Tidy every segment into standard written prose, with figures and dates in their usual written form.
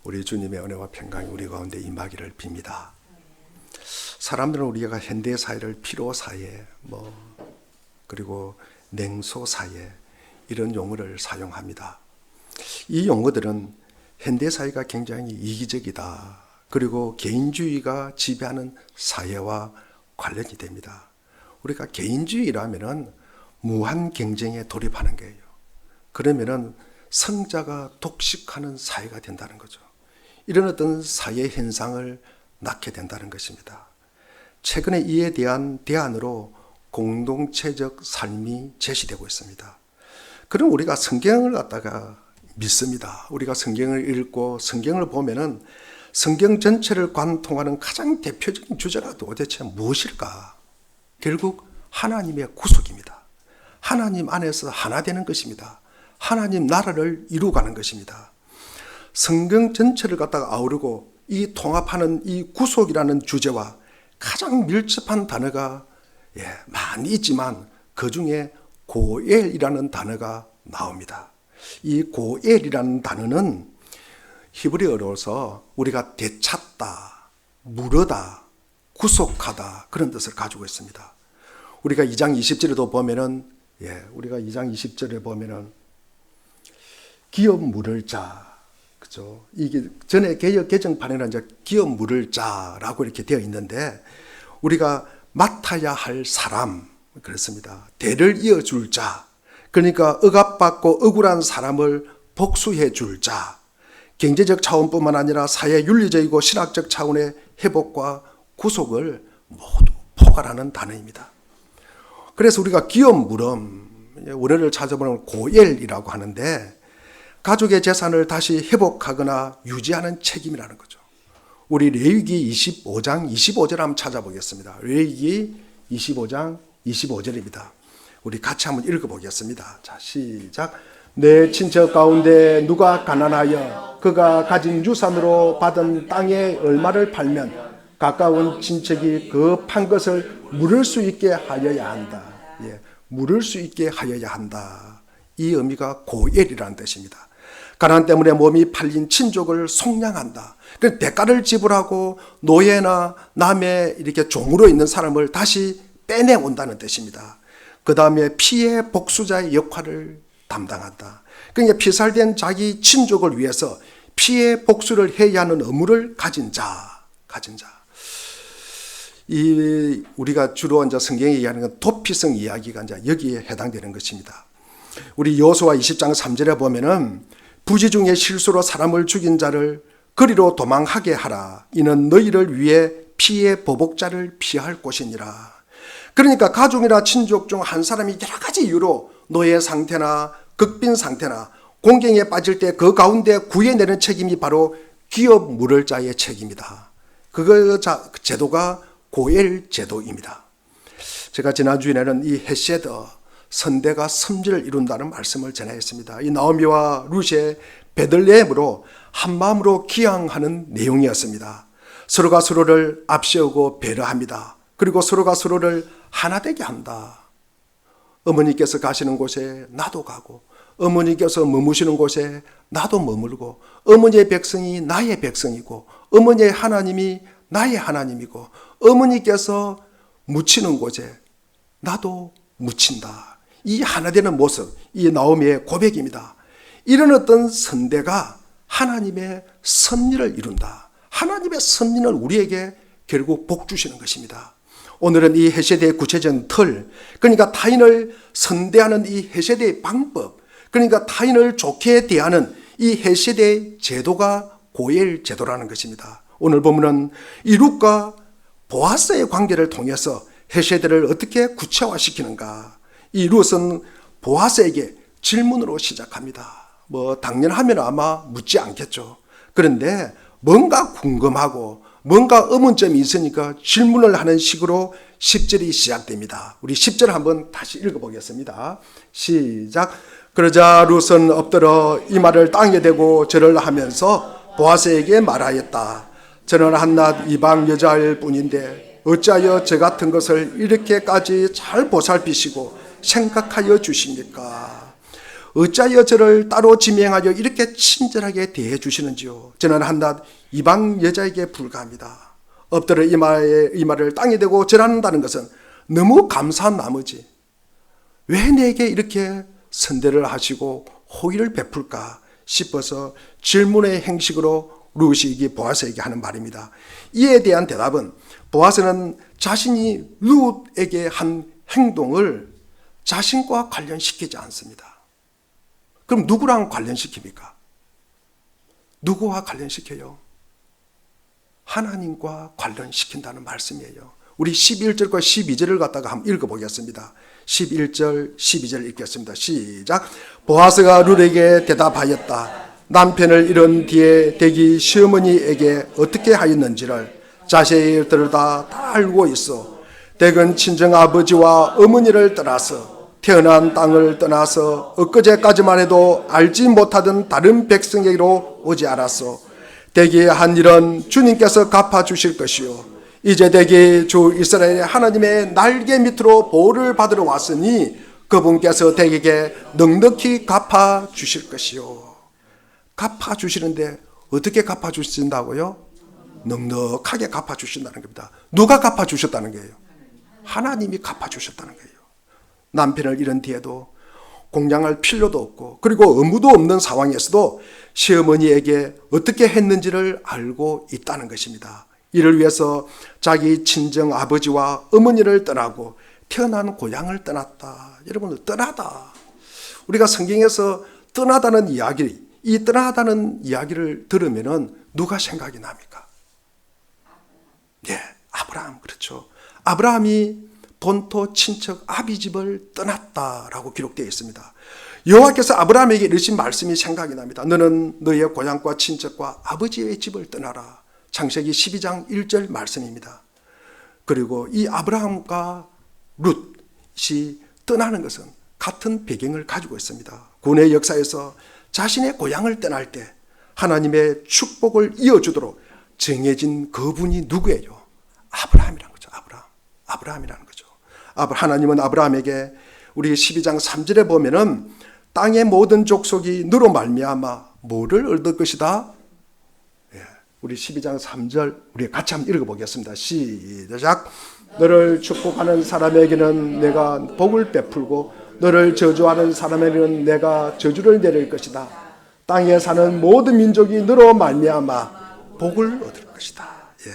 우리 주님의 은혜와 평강이 우리 가운데 임하기를 빕니다. 사람들은 우리가 현대사회를 피로사회, 그리고 냉소사회 이런 용어를 사용합니다. 이 용어들은 현대사회가 굉장히 이기적이다. 그리고 개인주의가 지배하는 사회와 관련이 됩니다. 우리가 개인주의라면은 무한 경쟁에 돌입하는 거예요. 그러면은 성자가 독식하는 사회가 된다는 거죠. 이런 어떤 사회 현상을 낳게 된다는 것입니다. 최근에 이에 대한 대안으로 공동체적 삶이 제시되고 있습니다. 그럼 우리가 성경을 갖다가 믿습니다. 우리가 성경을 읽고 성경을 보면은 성경 전체를 관통하는 가장 대표적인 주제가 도대체 무엇일까? 결국 하나님의 구속입니다. 하나님 안에서 하나 되는 것입니다. 하나님 나라를 이루어가는 것입니다. 성경 전체를 갖다가 아우르고 이 통합하는 이 구속이라는 주제와 가장 밀접한 단어가 많이 있지만 그 중에 고엘이라는 단어가 나옵니다. 이 고엘이라는 단어는 히브리어로서 우리가 되찾다, 물어다, 구속하다 그런 뜻을 가지고 있습니다. 우리가 2장 20절에도 보면은 우리가 2장 20절에 보면은 기업 물을 자, 그죠? 이게 전에 개역 개정판에는 이제 기업 물을 자라고 이렇게 되어 있는데 우리가 맡아야 할 사람 그렇습니다. 대를 이어줄 자, 그러니까 억압받고 억울한 사람을 복수해 줄 자, 경제적 차원뿐만 아니라 사회 윤리적이고 신학적 차원의 회복과 구속을 모두 포괄하는 단어입니다. 그래서 우리가 기업 물음, 원어를 찾아보면 고엘이라고 하는데 가족의 재산을 다시 회복하거나 유지하는 책임이라는 거죠. 우리 레위기 25장 25절 한번 찾아보겠습니다. 레위기 25장 25절입니다. 우리 같이 한번 읽어보겠습니다. 자, 시작. 내 친척 가운데 누가 가난하여 그가 가진 유산으로 받은 땅의 얼마를 팔면 가까운 친척이 그 판 것을 물을 수 있게 하여야 한다. 물을 수 있게 하여야 한다. 이 의미가 고엘이라는 뜻입니다. 가난 때문에 몸이 팔린 친족을 속량한다. 그 대가를 지불하고 노예나 남의 이렇게 종으로 있는 사람을 다시 빼내온다는 뜻입니다. 그 다음에 피해 복수자의 역할을 담당한다. 그러니까 피살된 자기 친족을 위해서 피해 복수를 해야 하는 의무를 가진 자. 이 우리가 주로 이제 성경에 얘기하는 건 도피성 이야기가 이제 여기에 해당되는 것입니다. 우리 여호수아 20장 3절에 보면은 부지 중에 실수로 사람을 죽인 자를 거리로 도망하게 하라. 이는 너희를 위해 피해 보복자를 피할 곳이니라. 그러니까 가족이나 친족 중 한 사람이 여러 가지 이유로 노예 상태나 극빈 상태나 공경에 빠질 때 그 가운데 구해내는 책임이 바로 기업 물을 자의 책임이다. 그 제도가 고엘 제도입니다. 제가 지난주에는 이 헤세드 선대가 섭리를 이룬다는 말씀을 전했습니다. 이 나오미와 룻의 베들레헴으로 한마음으로 기양하는 내용이었습니다. 서로가 서로를 앞세우고 배려합니다. 그리고 서로가 서로를 하나 되게 한다. 어머니께서 가시는 곳에 나도 가고, 어머니께서 머무시는 곳에 나도 머물고, 어머니의 백성이 나의 백성이고, 어머니의 하나님이 나의 하나님이고, 어머니께서 묻히는 곳에 나도 묻힌다. 이 하나 되는 모습, 이 나오미의 고백입니다. 이런 어떤 선대가 하나님의 섭리를 이룬다. 하나님의 섭리는 우리에게 결국 복 주시는 것입니다. 오늘은 이 헤세대의 구체적인 틀, 그러니까 타인을 선대하는 이 헤세대의 방법, 그러니까 타인을 좋게 대하는 이 헤세대의 제도가 고엘 제도라는 것입니다. 오늘 보면은 이 룻과 보아스의 관계를 통해서 헤세대를 어떻게 구체화시키는가. 이 룻은 보아스에게 질문으로 시작합니다. 당연하면 아마 묻지 않겠죠. 그런데 뭔가 궁금하고 뭔가 의문점이 있으니까 질문을 하는 식으로 10절이 시작됩니다. 우리 10절 한번 다시 읽어보겠습니다. 시작. 그러자 룻은 엎드려 이 말을 땅에 대고 절을 하면서 보아스에게 말하였다. 저는 한낱 이방 여자일 뿐인데 어찌하여 저 같은 것을 이렇게까지 잘 보살피시고 생각하여 주십니까? 어찌하여 저를 따로 지명하여 이렇게 친절하게 대해 주시는지요. 저는 한낱 이방 여자에게 불과합니다. 엎드려 이마를 땅에 대고 절한다는 것은 너무 감사한 나머지 왜 내게 이렇게 선대를 하시고 호의를 베풀까 싶어서 질문의 형식으로 룻이 보아스에게 하는 말입니다. 이에 대한 대답은 보아스는 자신이 룻에게 한 행동을 자신과 관련시키지 않습니다. 그럼 누구랑 관련시킵니까? 누구와 관련시켜요? 하나님과 관련시킨다는 말씀이에요. 우리 11절과 12절을 갖다가 한번 읽어보겠습니다. 11절, 12절 읽겠습니다. 시작. 보아스가 룻에게 대답하였다. 남편을 잃은 뒤에 대기 시어머니에게 어떻게 하였는지를 자세히 들여다 다 알고 있어. 댁은 친정아버지와 어머니를 떠나서 태어난 땅을 떠나서 엊그제까지만 해도 알지 못하던 다른 백성에게로 오지 않았어. 댁이 한 일은 주님께서 갚아주실 것이요. 이제 댁이 주 이스라엘의 하나님의 날개 밑으로 보호를 받으러 왔으니 그분께서 댁에게 넉넉히 갚아주실 것이요. 갚아주시는데 어떻게 갚아주신다고요? 넉넉하게 갚아주신다는 겁니다. 누가 갚아주셨다는 거예요? 하나님이 갚아주셨다는 거예요. 남편을 잃은 뒤에도 공양할 필요도 없고 그리고 의무도 없는 상황에서도 시어머니에게 어떻게 했는지를 알고 있다는 것입니다. 이를 위해서 자기 친정 아버지와 어머니를 떠나고 태어난 고향을 떠났다. 여러분, 떠나다. 우리가 성경에서 떠나다는 이 떠나다는 이야기를 들으면은 누가 생각이 납니까? 예, 아브라함. 그렇죠. 아브라함이 본토 친척 아비집을 떠났다라고 기록되어 있습니다. 여호와께서 아브라함에게 이르신 말씀이 생각이 납니다. 너는 너의 고향과 친척과 아버지의 집을 떠나라. 창세기 12장 1절 말씀입니다. 그리고 이 아브라함과 룻이 떠나는 것은 같은 배경을 가지고 있습니다. 구원의 역사에서 자신의 고향을 떠날 때 하나님의 축복을 이어주도록 정해진 그분이 누구예요? 아브라함이라는 거죠. 아브라함이라는 거죠. 하나님은 아브라함에게 우리 12장 3절에 보면은 땅의 모든 족속이 너로 말미암아 뭐를 얻을 것이다? 예, 우리 12장 3절 우리 같이 한번 읽어보겠습니다. 시작. 너를 축복하는 사람에게는 내가 복을 베풀고 너를 저주하는 사람에게는 내가 저주를 내릴 것이다. 땅에 사는 모든 민족이 너로 말미암아 복을 얻을 것이다. 예.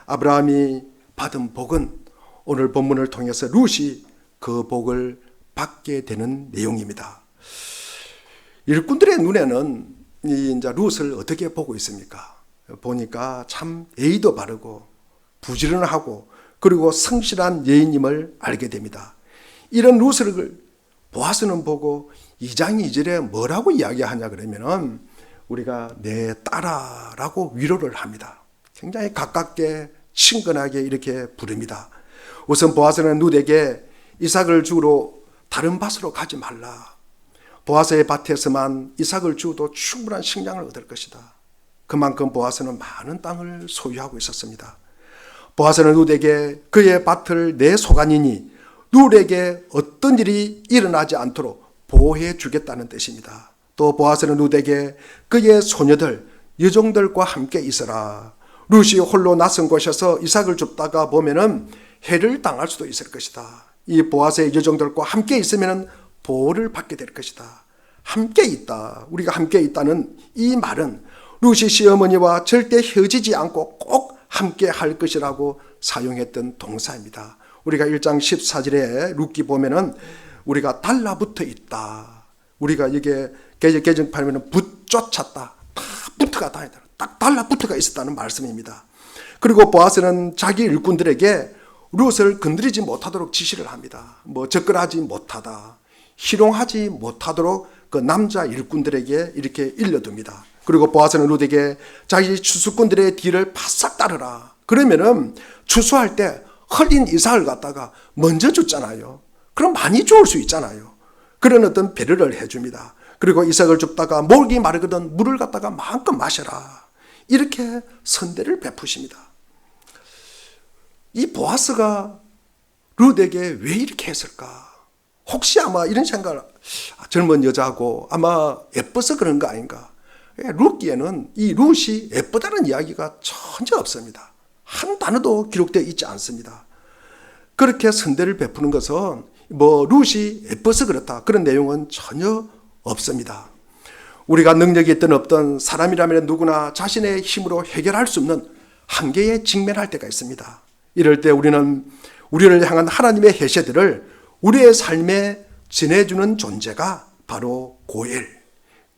아브라함이 받은 복은 오늘 본문을 통해서 룻이 그 복을 받게 되는 내용입니다. 일꾼들의 눈에는 이제 룻을 어떻게 보고 있습니까? 보니까 참 예의도 바르고 부지런하고 그리고 성실한 여인임을 알게 됩니다. 이런 룻을 보아스는 보고 2장 2절에 뭐라고 이야기하냐 그러면은 우리가 내 딸아라고 위로를 합니다. 굉장히 가깝게 친근하게 이렇게 부릅니다. 우선 보아스는 룻에게 이삭을 주우러 다른 밭으로 가지 말라. 보아스의 밭에서만 이삭을 주어도 충분한 식량을 얻을 것이다. 그만큼 보아스는 많은 땅을 소유하고 있었습니다. 보아스는 룻에게 그의 밭을 내 소관이니 룻에게 어떤 일이 일어나지 않도록 보호해 주겠다는 뜻입니다. 또 보아스는 룻에게 그의 소녀들, 여종들과 함께 있어라. 룻이 홀로 낯선 곳에서 이삭을 줍다가 보면은 해를 당할 수도 있을 것이다. 이 보아스의 여종들과 함께 있으면 보호를 받게 될 것이다. 함께 있다. 우리가 함께 있다는 이 말은 룻이 시어머니와 절대 헤어지지 않고 꼭 함께 할 것이라고 사용했던 동사입니다. 우리가 1장 14절에 룻기 보면은 우리가 달라붙어 있다. 우리가 이게 개정판에는 붙쫓았다. 다 붙어가 다니다. 딱 달라붙어가 있었다는 말씀입니다. 그리고 보아스는 자기 일꾼들에게 룻을 건드리지 못하도록 지시를 합니다. 접근하지 못하다, 희롱하지 못하도록 그 남자 일꾼들에게 이렇게 일러둡니다. 그리고 보아스는 룻에게 자기 추수꾼들의 뒤를 바싹 따르라. 그러면은 추수할 때 흘린 이삭을 갖다가 먼저 줬잖아요. 그럼 많이 주울 수 있잖아요. 그런 어떤 배려를 해줍니다. 그리고 이삭을 줍다가 목이 마르거든 물을 갖다가 마음껏 마셔라. 이렇게 선대를 베푸십니다. 이 보아스가 룻에게 왜 이렇게 했을까? 혹시 아마 이런 생각을 젊은 여자고 아마 예뻐서 그런 거 아닌가. 룻기에는 이 룻이 예쁘다는 이야기가 전혀 없습니다. 한 단어도 기록되어 있지 않습니다. 그렇게 선대를 베푸는 것은 뭐 룻이 예뻐서 그렇다 그런 내용은 전혀 없습니다. 우리가 능력이 있든 없든 사람이라면 누구나 자신의 힘으로 해결할 수 없는 한계에 직면할 때가 있습니다. 이럴 때 우리는 우리를 향한 하나님의 해세들을 우리의 삶에 지내주는 존재가 바로 고엘,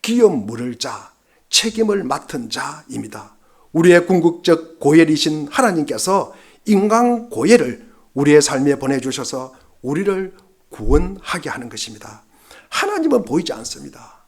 기업 물을 자, 책임을 맡은 자입니다. 우리의 궁극적 고엘이신 하나님께서 인간 고엘을 우리의 삶에 보내주셔서 우리를 구원하게 하는 것입니다. 하나님은 보이지 않습니다.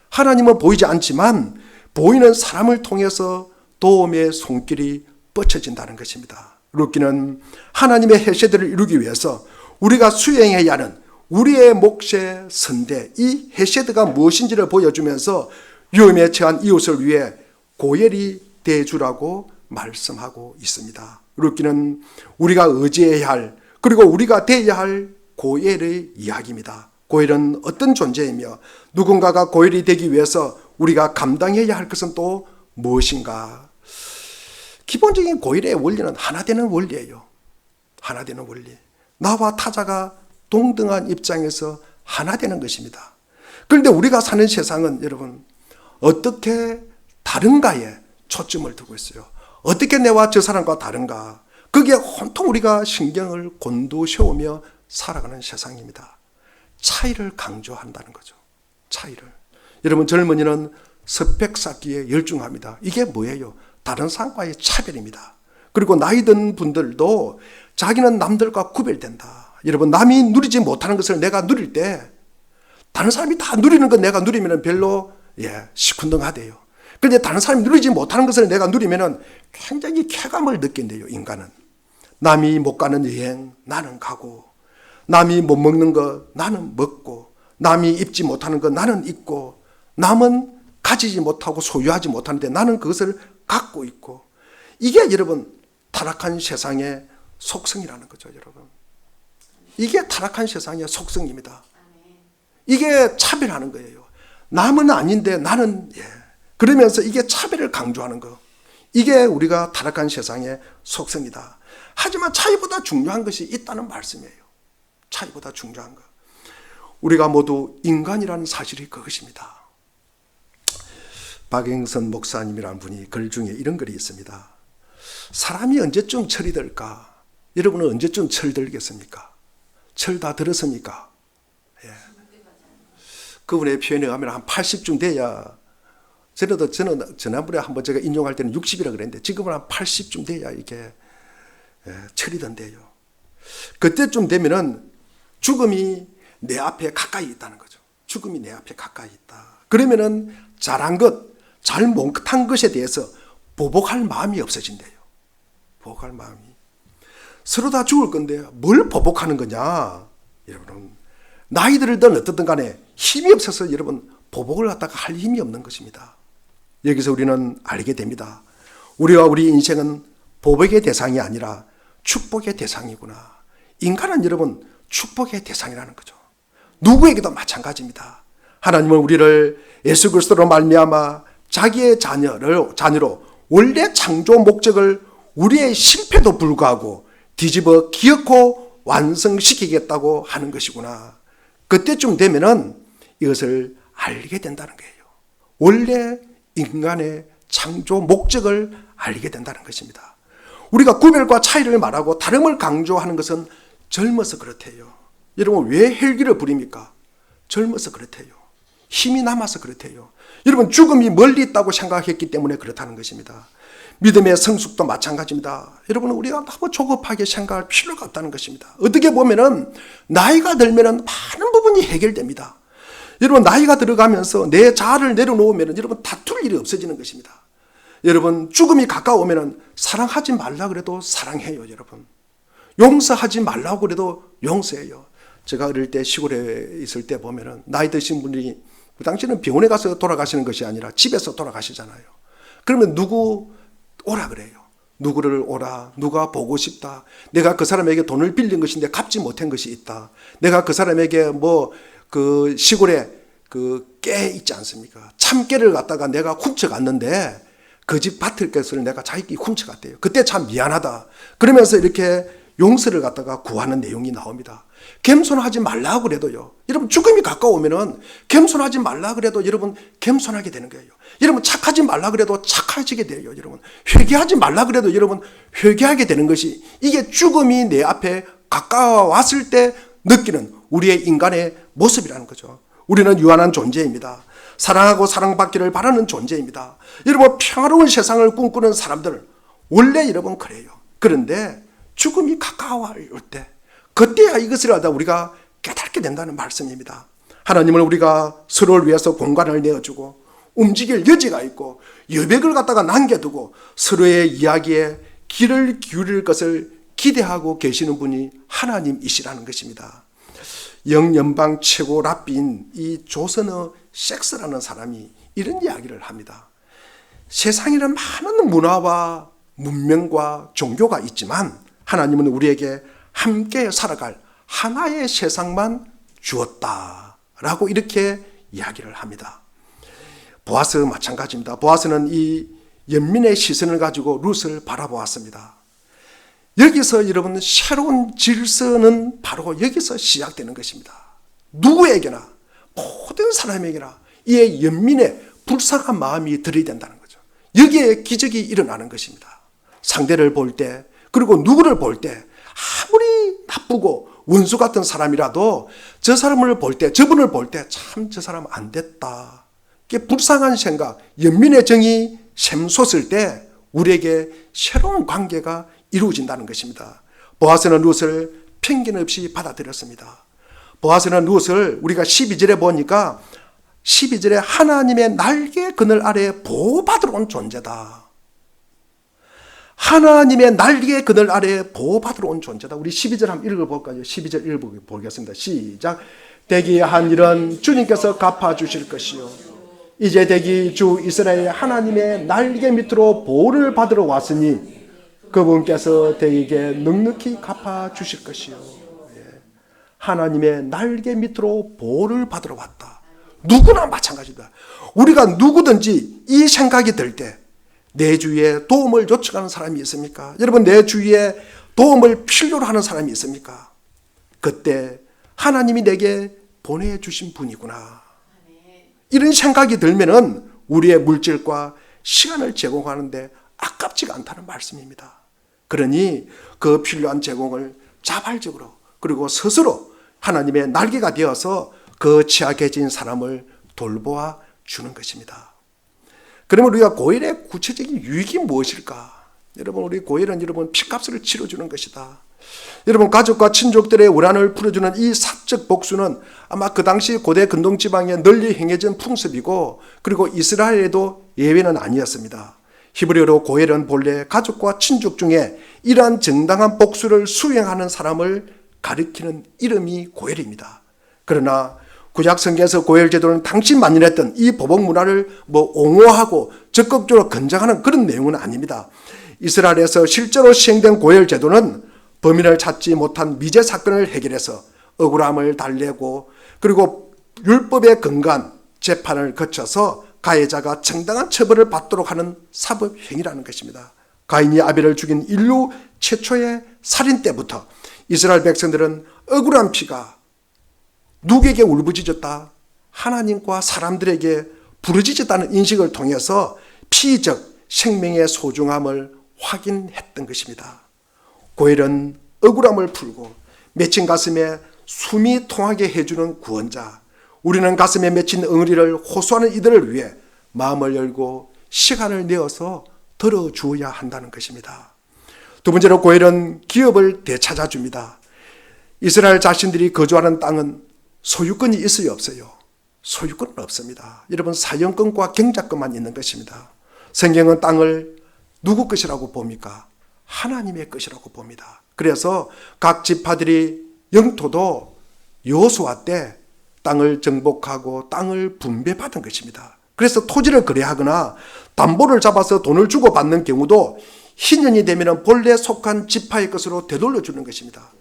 하나님은 보이지 않지만 보이는 사람을 통해서 도움의 손길이 뻗쳐진다는 것입니다. 룻기는 하나님의 해세들을 이루기 위해서 우리가 수행해야 하는 우리의 몫의 선대, 이 해세드가 무엇인지를 보여주면서 위험에 처한 이웃을 위해 고엘이 대주라고 말씀하고 있습니다. 룻기는 우리가 의지해야 할 그리고 우리가 되어야 할 고엘의 이야기입니다. 고엘은 어떤 존재이며 누군가가 고엘이 되기 위해서 우리가 감당해야 할 것은 또 무엇인가? 기본적인 고엘의 원리는 하나 되는 원리예요. 하나 되는 원리. 나와 타자가 동등한 입장에서 하나 되는 것입니다. 그런데 우리가 사는 세상은 여러분 어떻게 다른가에 초점을 두고 있어요. 어떻게 내와 저 사람과 다른가. 거기에 온통 우리가 신경을 곤두세우며 살아가는 세상입니다. 차이를 강조한다는 거죠. 차이를. 여러분 젊은이는 스펙 쌓기에 열중합니다. 이게 뭐예요? 다른 사람과의 차별입니다. 그리고 나이 든 분들도 자기는 남들과 구별된다. 여러분 남이 누리지 못하는 것을 내가 누릴 때 다른 사람이 다 누리는 것 내가 누리면 별로 시큰둥하대요. 그런데 다른 사람이 누리지 못하는 것을 내가 누리면 굉장히 쾌감을 느낀대요. 인간은. 남이 못 가는 여행 나는 가고, 남이 못 먹는 거 나는 먹고, 남이 입지 못하는 거 나는 입고, 남은 가지지 못하고 소유하지 못하는데 나는 그것을 갖고 있고. 이게 여러분 타락한 세상의 속성이라는 거죠. 여러분 이게 타락한 세상의 속성입니다. 이게 차별하는 거예요. 남은 아닌데 나는 그러면서 이게 차별을 강조하는 거. 이게 우리가 타락한 세상의 속성이다. 하지만 차이보다 중요한 것이 있다는 말씀이에요. 차이보다 중요한 것. 우리가 모두 인간이라는 사실이 그것입니다. 박영선 목사님이라는 분이 글 중에 이런 글이 있습니다. 사람이 언제쯤 철이 들까? 여러분은 언제쯤 철 들겠습니까? 철 다 들었습니까? 그분의 표현에 가면 한 80쯤 돼야, 저는 지난번에 한번 제가 인용할 때는 60이라 그랬는데 지금은 한 80쯤 돼야 이게 철이 든대요. 그때쯤 되면은 죽음이 내 앞에 가까이 있다는 거죠. 죽음이 내 앞에 가까이 있다. 그러면은 잘한 것, 잘 못한 것에 대해서 보복할 마음이 없어진대요. 보복할 마음이. 서로 다 죽을 건데 뭘 보복하는 거냐? 여러분, 나이 들든 어떻든 간에 힘이 없어서 여러분 보복을 갖다가 할 힘이 없는 것입니다. 여기서 우리는 알게 됩니다. 우리와 우리 인생은 보복의 대상이 아니라 축복의 대상이구나. 인간은 여러분 축복의 대상이라는 거죠. 누구에게도 마찬가지입니다. 하나님은 우리를 예수 그리스도로 말미암아 자기의 자녀로 원래 창조 목적을 우리의 실패도 불구하고 뒤집어 기억고 완성시키겠다고 하는 것이구나. 그때쯤 되면은 이것을 알게 된다는 거예요. 원래 인간의 창조 목적을 알게 된다는 것입니다. 우리가 구별과 차이를 말하고 다름을 강조하는 것은 젊어서 그렇대요. 여러분 왜 헬기를 부립니까? 젊어서 그렇대요. 힘이 남아서 그렇대요. 여러분 죽음이 멀리 있다고 생각했기 때문에 그렇다는 것입니다. 믿음의 성숙도 마찬가지입니다. 여러분 우리가 너무 조급하게 생각할 필요가 없다는 것입니다. 어떻게 보면은 나이가 들면은 많은 부분이 해결됩니다. 여러분 나이가 들어가면서 내 자아를 내려놓으면 여러분 다툴 일이 없어지는 것입니다. 여러분 죽음이 가까우면 사랑하지 말라 그래도 사랑해요. 여러분 용서하지 말라고 그래도 용서해요. 제가 어릴 때 시골에 있을 때 보면은 나이 드신 분들이 그 당시에는 병원에 가서 돌아가시는 것이 아니라 집에서 돌아가시잖아요. 그러면 누구 오라 그래요. 누구를 오라. 누가 보고 싶다. 내가 그 사람에게 돈을 빌린 것인데 갚지 못한 것이 있다. 내가 그 사람에게 뭐 그 시골에 그 깨 있지 않습니까? 참깨를 갖다가 내가 훔쳐갔는데 그 집 밭을 것을 내가 자기끼리 훔쳐갔대요. 그때 참 미안하다. 그러면서 이렇게 용서를 갖다가 구하는 내용이 나옵니다. 겸손하지 말라 그래도요. 여러분 죽음이 가까우면은 겸손하지 말라 그래도 여러분 겸손하게 되는 거예요. 여러분 착하지 말라 그래도 착해지게 돼요. 여러분 회개하지 말라 그래도 여러분 회개하게 되는 것이 이게 죽음이 내 앞에 가까워왔을 때 느끼는 우리의 인간의 모습이라는 거죠. 우리는 유한한 존재입니다. 사랑하고 사랑받기를 바라는 존재입니다. 여러분 평화로운 세상을 꿈꾸는 사람들 원래 여러분 그래요. 그런데 죽음이 가까워올 때 그때야 이것을 하다 우리가 깨닫게 된다는 말씀입니다. 하나님을 우리가 서로를 위해서 공간을 내어주고 움직일 여지가 있고 여백을 갖다가 남겨두고 서로의 이야기에 귀를 기울일 것을 기대하고 계시는 분이 하나님이시라는 것입니다. 영연방 최고 랍비인 이 조선어 섹스라는 사람이 이런 이야기를 합니다. 세상에는 많은 문화와 문명과 종교가 있지만 하나님은 우리에게 함께 살아갈 하나의 세상만 주었다라고 이렇게 이야기를 합니다. 보아스 마찬가지입니다. 보아스는 이 연민의 시선을 가지고 룻을 바라보았습니다. 여기서 여러분 새로운 질서는 바로 여기서 시작되는 것입니다. 누구에게나 모든 사람에게나 이의 연민의 불쌍한 마음이 들이댄다는 거죠. 여기에 기적이 일어나는 것입니다. 상대를 볼 때 그리고 누구를 볼 때 아무리 나쁘고 원수 같은 사람이라도 저 사람을 볼 때 저분을 볼 때 참 저 사람 안 됐다. 이게 불쌍한 생각 연민의 정이 샘솟을 때 우리에게 새로운 관계가 이루어진다는 것입니다. 보아스는 룻을 편견 없이 받아들였습니다. 보아스는 룻을 우리가 12절에 보니까 12절에 하나님의 날개 그늘 아래 보호받으러 온 존재다. 하나님의 날개 그늘 아래 보호받으러 온 존재다. 우리 12절 한번 읽어볼까요? 12절 읽어보겠습니다. 시작. 대기 한 일은 주님께서 갚아주실 것이요 이제 대기 주 이스라엘 하나님의 날개 밑으로 보호를 받으러 왔으니 그분께서 대기에게 넉넉히 갚아주실 것이요. 하나님의 날개 밑으로 보호를 받으러 왔다. 누구나 마찬가지다. 우리가 누구든지 이 생각이 들 때 내 주위에 도움을 요청하는 사람이 있습니까? 여러분 내 주위에 도움을 필요로 하는 사람이 있습니까? 그때 하나님이 내게 보내주신 분이구나. 이런 생각이 들면은 우리의 물질과 시간을 제공하는데 아깝지가 않다는 말씀입니다. 그러니 그 필요한 제공을 자발적으로 그리고 스스로 하나님의 날개가 되어서 그 취약해진 사람을 돌보아 주는 것입니다. 그러면 우리가 고일의 구체적인 유익이 무엇일까? 여러분 우리 고일은 여러분 피값을 치러주는 것이다. 여러분 가족과 친족들의 원한을 풀어주는 이 사적 복수는 아마 그 당시 고대 근동지방에 널리 행해진 풍습이고 그리고 이스라엘에도 예외는 아니었습니다. 히브리어로 고엘은 본래 가족과 친족 중에 이러한 정당한 복수를 수행하는 사람을 가리키는 이름이 고엘입니다. 그러나 구약 성경에서 고엘 제도는 당시만일 했던 이 보복 문화를 옹호하고 적극적으로 권장하는 그런 내용은 아닙니다. 이스라엘에서 실제로 시행된 고엘 제도는 범인을 찾지 못한 미제 사건을 해결해서 억울함을 달래고 그리고 율법에 근거한 재판을 거쳐서 가해자가 정당한 처벌을 받도록 하는 사법 행위라는 것입니다. 가인이 아벨을 죽인 인류 최초의 살인 때부터 이스라엘 백성들은 억울한 피가 누구에게 울부짖었다? 하나님과 사람들에게 부르짖었다는 인식을 통해서 피적 생명의 소중함을 확인했던 것입니다. 고엘은 억울함을 풀고 맺힌 가슴에 숨이 통하게 해주는 구원자, 우리는 가슴에 맺힌 응어리를 호소하는 이들을 위해 마음을 열고 시간을 내어서 들어주어야 한다는 것입니다. 두 번째로 고엘은 기업을 되찾아줍니다. 이스라엘 자신들이 거주하는 땅은 소유권이 있어요, 없어요? 소유권은 없습니다. 여러분 사용권과 경작권만 있는 것입니다. 성경은 땅을 누구 것이라고 봅니까? 하나님의 것이라고 봅니다. 그래서 각 지파들이 영토도 여호수아 때 땅을 정복하고 땅을 분배받은 것입니다. 그래서 토지를 거래하거나 담보를 잡아서 돈을 주고 받는 경우도 희년이 되면 본래 속한 지파의 것으로 되돌려 주는 것입니다.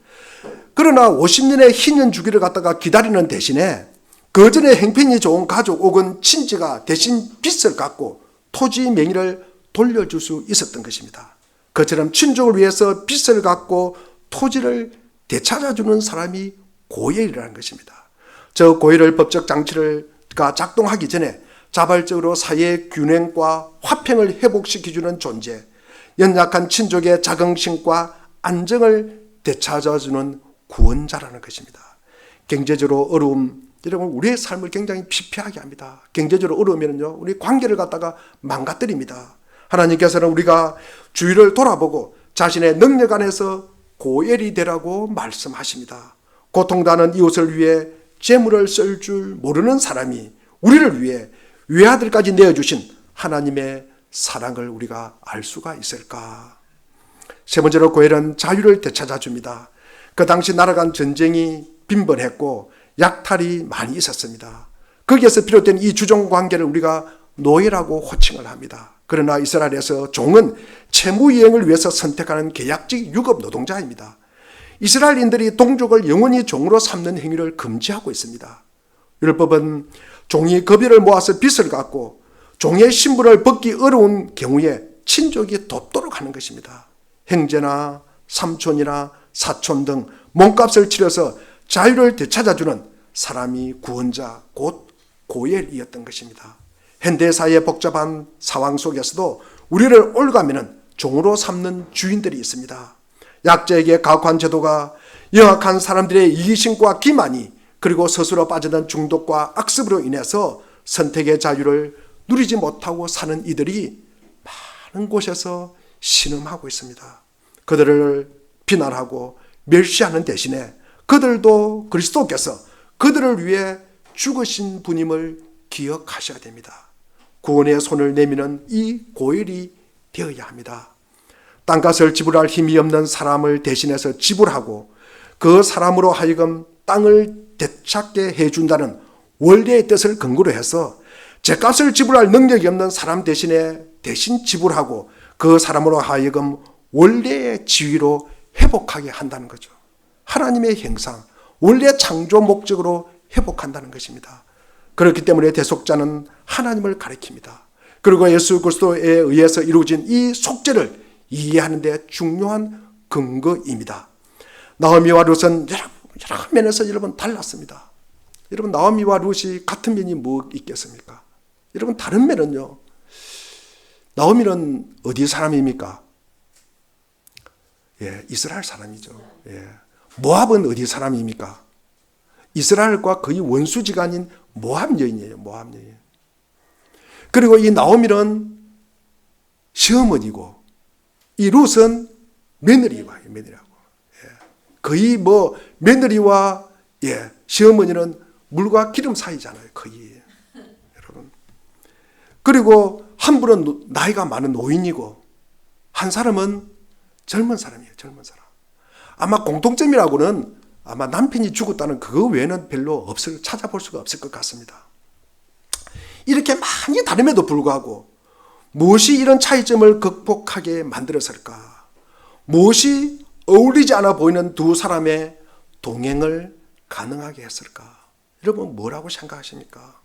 그러나 50년의 희년 주기를 갖다가 기다리는 대신에 그 전에 행편이 좋은 가족 혹은 친지가 대신 빚을 갚고 토지 명의를 돌려줄 수 있었던 것입니다. 그처럼 친족을 위해서 빚을 갚고 토지를 되찾아주는 사람이 고엘이라는 것입니다. 저 고엘을 법적 장치가 작동하기 전에 자발적으로 사회의 균형과 화평을 회복시켜주는 존재, 연약한 친족의 자긍심과 안정을 되찾아주는 구원자라는 것입니다. 경제적으로 어려움, 여러분 우리의 삶을 굉장히 피폐하게 합니다. 경제적으로 어려우면요 우리 관계를 갖다가 망가뜨립니다. 하나님께서는 우리가 주위를 돌아보고 자신의 능력 안에서 고엘이 되라고 말씀하십니다. 고통당하는 이웃을 위해 재물을 쓸 줄 모르는 사람이 우리를 위해 외아들까지 내어주신 하나님의 사랑을 우리가 알 수가 있을까? 세 번째로 고엘은 자유를 되찾아줍니다. 그 당시 나라 간 전쟁이 빈번했고 약탈이 많이 있었습니다. 거기에서 비롯된 이 주종 관계를 우리가 노예라고 호칭을 합니다. 그러나 이스라엘에서 종은 채무 이행을 위해서 선택하는 계약직 유급 노동자입니다. 이스라엘인들이 동족을 영원히 종으로 삼는 행위를 금지하고 있습니다. 율법은 종이 급여를 모아서 빚을 갚고 종의 신분을 벗기 어려운 경우에 친족이 돕도록 하는 것입니다. 형제나 삼촌이나 사촌 등 몸값을 치러서 자유를 되찾아주는 사람이 구원자 곧 고엘이었던 것입니다. 현대사회의 복잡한 상황 속에서도 우리를 올가매는 종으로 삼는 주인들이 있습니다. 약자에게 가혹한 제도가 영악한 사람들의 이기심과 기만이 그리고 스스로 빠져든 중독과 악습으로 인해서 선택의 자유를 누리지 못하고 사는 이들이 많은 곳에서 신음하고 있습니다. 그들을 비난하고 멸시하는 대신에 그들도 그리스도께서 그들을 위해 죽으신 분임을 기억하셔야 됩니다. 구원의 손을 내미는 이 고엘이 되어야 합니다. 땅값을 지불할 힘이 없는 사람을 대신해서 지불하고 그 사람으로 하여금 땅을 되찾게 해준다는 원래의 뜻을 근거로 해서 죗값을 지불할 능력이 없는 사람 대신에 대신 지불하고 그 사람으로 하여금 원래의 지위로 회복하게 한다는 거죠. 하나님의 형상, 원래 창조 목적으로 회복한다는 것입니다. 그렇기 때문에 대속자는 하나님을 가리킵니다. 그리고 예수 그리스도에 의해서 이루어진 이 속죄를 이해하는 데 중요한 근거입니다. 나오미와 룻은 여러 면에서 여러분 달랐습니다. 여러분 나오미와 룻이 같은 면이 뭐 있겠습니까? 여러분 다른 면은요. 나오미는 어디 사람입니까? 이스라엘 사람이죠. 모압은 어디 사람입니까? 이스라엘과 거의 원수지간인 모압 여인이에요. 모압 여인. 그리고 이 나오미는 시어머니고 이 룻은 며느리하고 거의 뭐 며느리와 시어머니는 물과 기름 사이잖아요. 거의 여러분. 그리고 한 분은 나이가 많은 노인이고 한 사람은 젊은 사람이에요. 젊은 사람. 아마 공통점이라고는 아마 남편이 죽었다는 그거 외에는 별로 찾아볼 수가 없을 것 같습니다. 이렇게 많이 다름에도 불구하고 무엇이 이런 차이점을 극복하게 만들었을까? 무엇이 어울리지 않아 보이는 두 사람의 동행을 가능하게 했을까? 여러분 뭐라고 생각하십니까?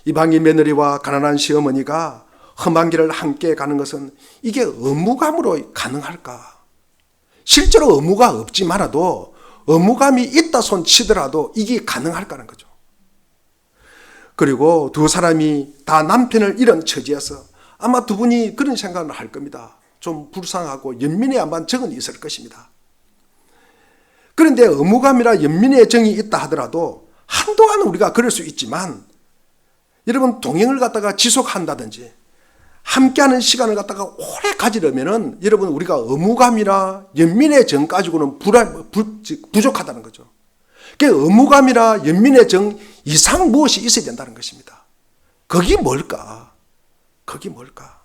이방인 며느리와 가난한 시어머니가 험한 길을 함께 가는 것은 이게 의무감으로 가능할까? 실제로 의무가 없지만도 의무감이 있다 손 치더라도 이게 가능할까는 거죠. 그리고 두 사람이 다 남편을 잃은 처지에서 아마 두 분이 그런 생각을 할 겁니다. 좀 불쌍하고 연민의 한반 정은 있을 것입니다. 그런데 의무감이나 연민의 정이 있다 하더라도 한동안은 우리가 그럴 수 있지만 여러분 동행을 갖다가 지속한다든지 함께하는 시간을 갖다가 오래 가지려면은 여러분 우리가 의무감이나 연민의 정 가지고는 부족하다는 거죠. 그 의무감이나 연민의 정 이상 무엇이 있어야 된다는 것입니다. 그게 뭘까? 그게 뭘까?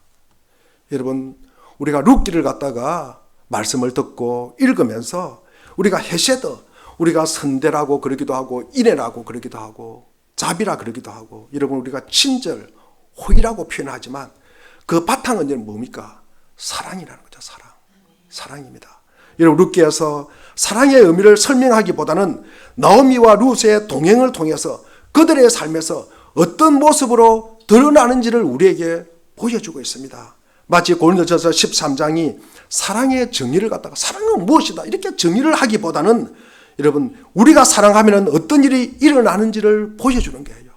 여러분 우리가 룻기를 갖다가 말씀을 듣고 읽으면서 우리가 헤세드, 우리가 선대라고 그러기도 하고 인애라고 그러기도 하고 자비라 그러기도 하고 여러분 우리가 친절, 호의라고 표현하지만 그 바탕은 뭡니까? 사랑이라는 거죠. 사랑. 사랑입니다. 여러분 룻기에서 사랑의 의미를 설명하기보다는 나오미와 룻의 동행을 통해서 그들의 삶에서 어떤 모습으로 드러나는지를 우리에게 보여주고 있습니다. 마치 고린도전서 13장이 사랑의 정의를 갖다가 사랑은 무엇이다 이렇게 정의를 하기보다는 여러분 우리가 사랑하면 어떤 일이 일어나는지를 보여주는 거예요.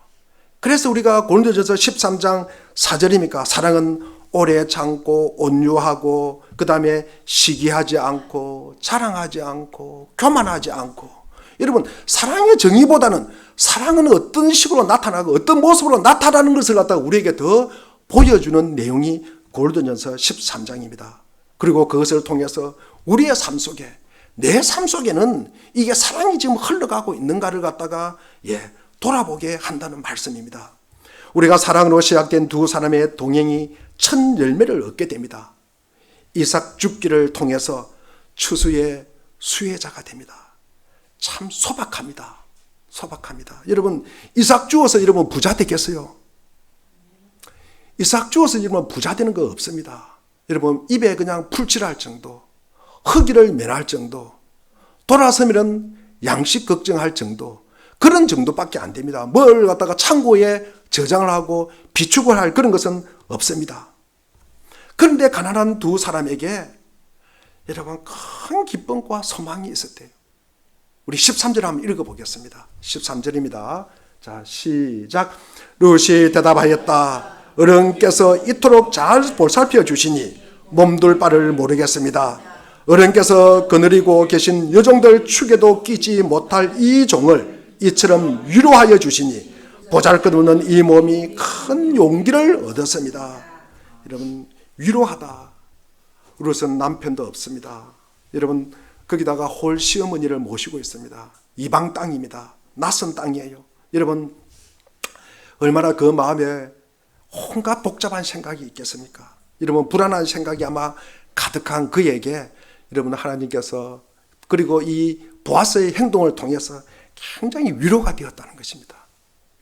그래서 우리가 고린도전서 13장 4절입니까? 사랑은 오래 참고 온유하고 그 다음에 시기하지 않고 자랑하지 않고 교만하지 않고. 여러분 사랑의 정의보다는 사랑은 어떤 식으로 나타나고 어떤 모습으로 나타나는 것을 갖다가 우리에게 더 보여주는 내용이 고린도전서 13장입니다. 그리고 그것을 통해서 우리의 삶 속에 내 삶 속에는 이게 사랑이 지금 흘러가고 있는가를 갖다가 돌아보게 한다는 말씀입니다. 우리가 사랑으로 시작된 두 사람의 동행이 첫 열매를 얻게 됩니다. 이삭 죽기를 통해서 추수의 수혜자가 됩니다. 참 소박합니다. 소박합니다. 여러분 이삭 주어서 여러분 부자 되겠어요? 이삭 주어서 여러분 부자 되는 거 없습니다. 여러분 입에 그냥 풀칠할 정도, 허기를 면할 정도, 돌아서면 양식 걱정할 정도, 그런 정도밖에 안 됩니다. 뭘 갖다가 창고에 저장을 하고 비축을 할 그런 것은 없습니다. 그런데 가난한 두 사람에게 여러분 큰 기쁨과 소망이 있었대요. 우리 13절 한번 읽어보겠습니다. 13절입니다. 자, 시작. 룻이 대답하였다. 어른께서 이토록 잘 보살펴 주시니 몸둘 바를 모르겠습니다. 어른께서 거느리고 계신 여종들 축에도 끼지 못할 이 종을 이처럼 위로하여 주시니 보잘것없는 이 몸이 큰 용기를 얻었습니다. 여러분 위로하다. 룻은 남편도 없습니다. 여러분 거기다가 홀 시어머니를 모시고 있습니다. 이방 땅입니다. 낯선 땅이에요. 여러분 얼마나 그 마음에 온갖 복잡한 생각이 있겠습니까? 여러분 불안한 생각이 아마 가득한 그에게 여러분 하나님께서 그리고 이 보아스의 행동을 통해서 굉장히 위로가 되었다는 것입니다.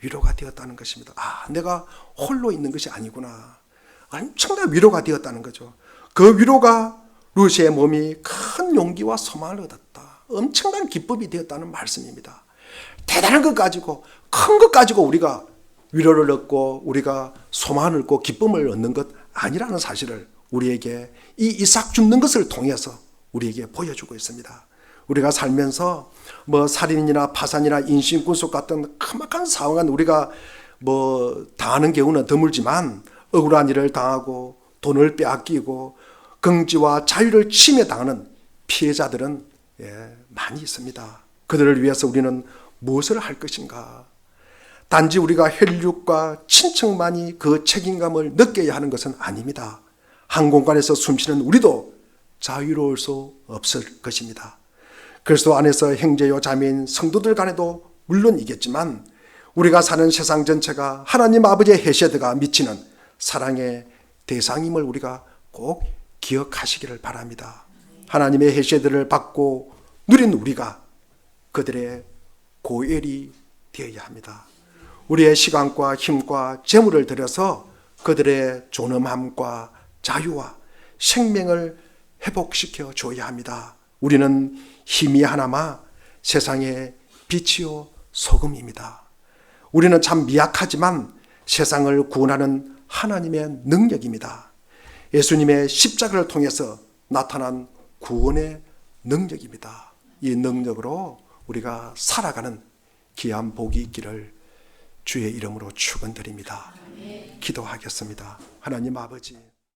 위로가 되었다는 것입니다. 아, 내가 홀로 있는 것이 아니구나. 엄청난 위로가 되었다는 거죠. 그 위로가 룻의 몸이 큰 용기와 소망을 얻었다. 엄청난 기쁨이 되었다는 말씀입니다. 대단한 것 가지고 큰 것 가지고 우리가 위로를 얻고 우리가 소망을 얻고 기쁨을 얻는 것 아니라는 사실을 우리에게 이 이삭 죽는 것을 통해서 우리에게 보여주고 있습니다. 우리가 살면서 뭐 살인이나 파산이나 인신군속 같은 큼막한 상황은 우리가 뭐 당하는 경우는 드물지만 억울한 일을 당하고 돈을 빼앗기고 긍지와 자유를 침해당하는 피해자들은 많이 있습니다. 그들을 위해서 우리는 무엇을 할 것인가? 단지 우리가 혈육과 친척만이 그 책임감을 느껴야 하는 것은 아닙니다. 한 공간에서 숨쉬는 우리도 자유로울 수 없을 것입니다. 그리스도 안에서 형제요 자매인 성도들 간에도 물론이겠지만 우리가 사는 세상 전체가 하나님 아버지의 헤세드가 미치는 사랑의 대상임을 우리가 꼭 기억하시기를 바랍니다. 하나님의 헤세드를 받고 누린 우리가 그들의 고엘이 되어야 합니다. 우리의 시간과 힘과 재물을 들여서 그들의 존엄함과 자유와 생명을 회복시켜 줘야 합니다. 우리는 힘이 하나마 세상의 빛이요 소금입니다. 우리는 참 미약하지만 세상을 구원하는 하나님의 능력입니다. 예수님의 십자가를 통해서 나타난 구원의 능력입니다. 이 능력으로 우리가 살아가는 귀한 복이 있기를 주의 이름으로 축원드립니다. 기도하겠습니다. 하나님 아버지,